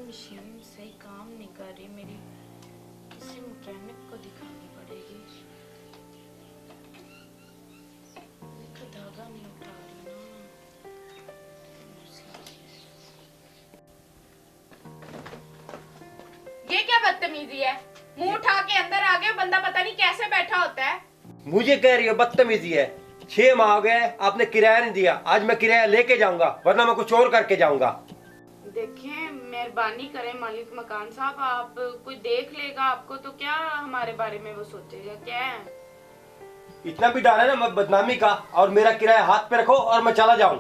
Machine सही काम नहीं कर रही मेरी, किसी मैकेनिक को दिखानी पड़ेगी। एक धागा नहीं उठा रही ना। ये क्या बदतमीजी है? मुंह उठा के अंदर आ गए, बंदा पता नहीं कैसे बैठा होता है। मुझे कह रही हो बदतमीजी है? 6 माह हो गए आपने किराया नहीं दिया, आज मैं किराया लेके जाऊंगा वरना मैं कुछ और करके जाऊंगा। देखें, मेहरबानी करें मालिक मकान साहब, आप कोई देख लेगा आपको तो क्या हमारे बारे में वो सोचेगा क्या है? इतना भी डर है ना मैं बदनामी का, और मेरा किराया हाथ पे रखो और मैं चला जाऊं।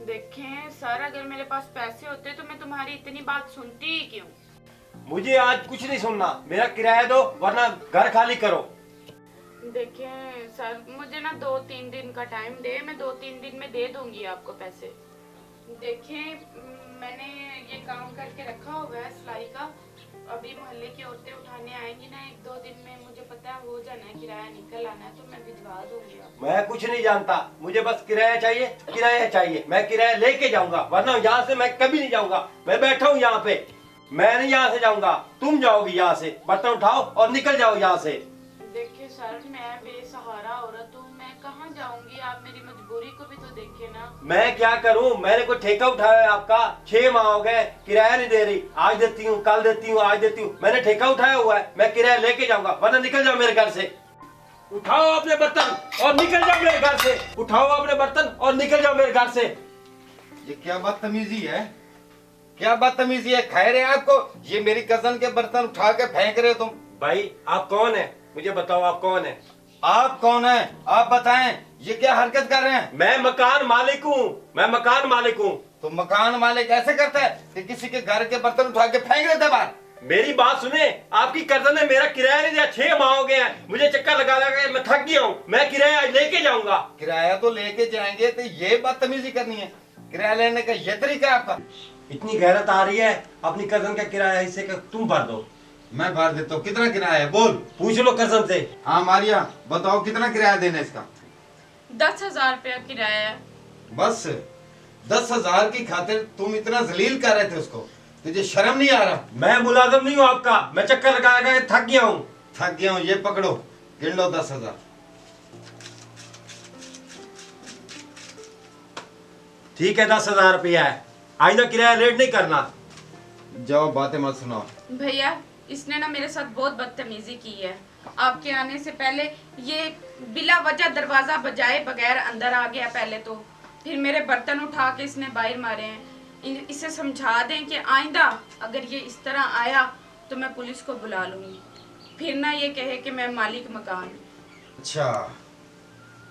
देखें सर, अगर मेरे पास पैसे होते तो मैं तुम्हारी इतनी बात सुनती ही क्यों? मुझे आज कुछ नहीं सुनना, मेरा किराया दो वरना घर खाली करो। देखें सर, मुझे ना 2-3 दिन का टाइम दे, मैं 2-3 दिन में दे दूंगी आपको पैसे। देखें, मैंने ये काम करके रखा हुआ है सिलाई का, अभी मोहल्ले की औरतें उठाने आएंगी ना 1-2 दिन में, मुझे पता है हो जाना है, किराया निकल आना है तो मैं भिजवा दूंगी आपको। मैं कुछ नहीं जानता, मुझे बस किराया चाहिए, किराया चाहिए। मैं किराया लेके जाऊंगा वरना यहाँ से मैं कभी नहीं जाऊंगा। मैं बैठा हूँ यहाँ पे, मैं नहीं यहाँ से जाऊंगा, तुम जाओगी यहाँ से। बर्तन उठाओ और निकल जाओ यहाँ से। देखिए सर, मैं बेसहारा औरत हूँ, मैं कहाँ जाऊंगी? आप मेरी मजबूरी को भी तो देखे ना। मैं क्या करूं? मैंने कोई ठेका उठाया है आपका? 6 माह हो गए किराया नहीं दे रही, आज देती हूँ कल देती हूँ आज देती हूँ। मैंने ठेका उठाया हुआ है, मैं किराया लेके जाऊंगा वरना निकल जाओ मेरे घर से। उठाओ अपने बर्तन और निकल जाओ मेरे घर से। उठाओ अपने बर्तन और निकल जाओ मेरे घर से। ये क्या बदतमीजी है? क्या बदतमीजी है? खा रहे हैं आपको? ये मेरी कजन के बर्तन उठा के फेंक रहे हो तुम। भाई आप कौन है? मुझे बताओ आप कौन है? आप कौन है? आप बताएं, ये क्या हरकत कर रहे हैं? मैं मकान मालिक हूँ, मैं मकान मालिक हूँ। तो मकान मालिक ऐसे करता है कि किसी के घर के बर्तन उठा के फेंक देता है बाहर? मेरी बात सुने, आपकी कर्जन ने मेरा किराया नहीं दिया, 6 माह हो गए हैं, मुझे चक्कर लगा लगा मैं थक गया हूँ। मैं किराया आज लेके जाऊंगा। किराया तो लेके जाएंगे, तो ये बदतमीजी करनी है? किराया लेने का ये तरीका है आपका? इतनी गैरत आ रही है, अपनी कजन का किराया हिस्से का तुम भर दो। मैं भर देता हूँ। कितना किराया है बोल? पूछ लो कजन से। हाँ मारिया, बताओ कितना किराया देना है इसका? 10,000 रुपया किराया है। बस 10,000 की खातिर तुम इतना जलील कर रहे थे उसको? तुझे शर्म नहीं आ रहा? मैं मुलाजिम नहीं हूँ आपका, मैं चक्कर लगा लगा के थक गया हूँ। थक गया हूँ, ये पकड़ो, गिन लो 10,000। ठीक है, 10,000 रुपया है, आइंदा किराया लेट नहीं करना। जाओ, बातें मत सुनाओ। भैया, इसने ना मेरे साथ बहुत बदतमीजी की है। आपके आने से पहले ये बिला वजह दरवाजा बजाए बगैर अंदर आ गया पहले तो, फिर मेरे बर्तन उठा के इसने बाहर मारे हैं। इसे समझा दें कि आइंदा अगर ये इस तरह आया तो मैं पुलिस को बुला लूंगी, फिर ना ये कहे कि मैं मालिक मकान। अच्छा,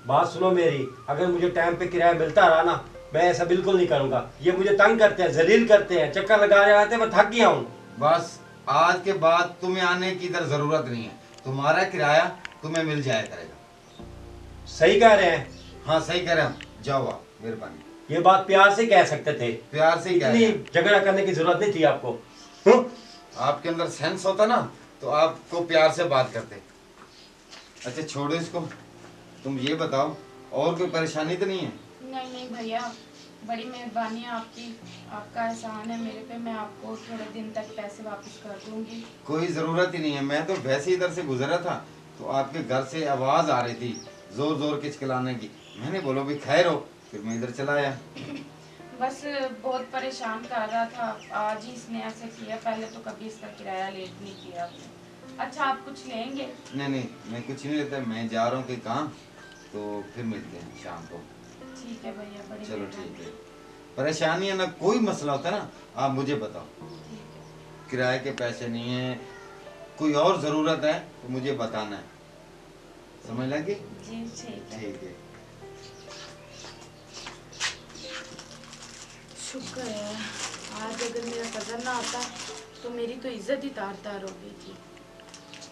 बात सुनो मेरी, अगर मुझे टाइम पे किराया मिलता रहा ना, मैं ऐसा बिल्कुल नहीं करूंगा। ये मुझे तंग करते हैं, जलील करते हैं, चक्कर लगा लगाते मैं थक गया हूँ। बस आज के बाद तुम्हें आने की इधर जरूरत नहीं है, तुम्हारा किराया तुम्हें मिल जाया करेगा। सही कह रहे हैं? हाँ सही कह रहे हैं, जाओ आप, मेहरबानी। ये बात प्यार से कह सकते थे, प्यार से ही कह रहे इतनी हैं। झगड़ा करने की जरूरत नहीं थी आपको। आपके अंदर सेंस होता ना तो आपको प्यार से बात करते। अच्छा छोड़ो इसको, तुम ये बताओ और कोई परेशानी तो नहीं है? नहीं नहीं भैया, बड़ी मेहरबानी है आपकी, आपका एहसान है मेरे पे, मैं आपको थोड़े दिन तक पैसे वापस कर दूंगी। कोई जरूरत ही नहीं है, मैं तो वैसे ही इधर से गुजरा था तो आपके घर से आवाज आ रही थी जोर जोर के चिल्लाने की, मैंने बोलो भी खैर हो, फिर मैं इधर चला आया। बस बहुत परेशान कर रहा था, आज ही इसने ऐसे किया, पहले तो कभी इसका किराया लेट नहीं किया। अच्छा आप कुछ लेंगे? नहीं नहीं, मैं कुछ नहीं लेता, मैं जा रहा हूँ कहीं काम, तो फिर मिलते हैं शाम को। ठीक है भैया, बड़ी चलो मेहरबानी। ठीक है। परेशानी है ना, कोई मसला होता है ना आप मुझे बताओ। किराए के पैसे नहीं है, कोई और जरूरत है तो मुझे बताना है, समझ लगी? जी ठीक है। ठीक है। शुक्र है, आज अगर मेरा कदर ना आता तो मेरी तो इज्जत ही तार तार हो गई थी।